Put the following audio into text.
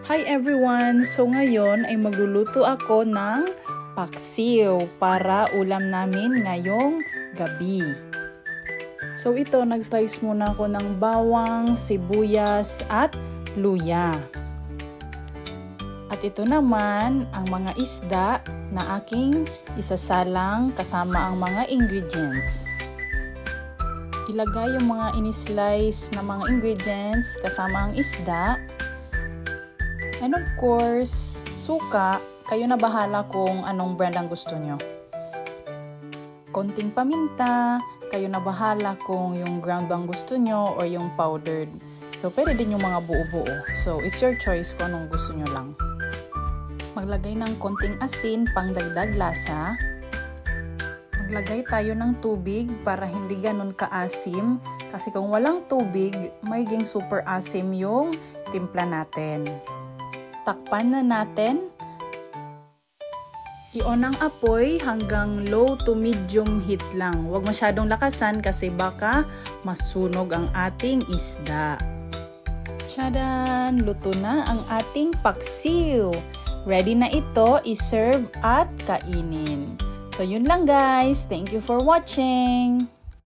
Hi everyone! So ngayon ay magluluto ako ng paksiw para ulam namin ngayong gabi. So ito, nag-slice muna ako ng bawang, sibuyas at luya. At ito naman ang mga isda na aking isasalang kasama ang mga ingredients. Ilagay yung mga in-slice na mga ingredients kasama ang isda. And of course, suka, kayo na bahala kung anong brand ang gusto nyo. Konting paminta, kayo na bahala kung yung ground bang gusto nyo or yung powdered. So, pwede din yung mga buo-buo. So, it's your choice kung anong gusto nyo lang. Maglagay ng konting asin pang dagdag lasa. Maglagay tayo ng tubig para hindi ganun kaasim. Kasi kung walang tubig, magiging super asim yung timpla natin. Takpan na natin. I-on ang apoy hanggang low to medium heat lang. Huwag masyadong lakasan kasi baka masunog ang ating isda. Tchadan! Luto na ang ating paksiw. Ready na ito, i-serve at kainin. So yun lang guys. Thank you for watching.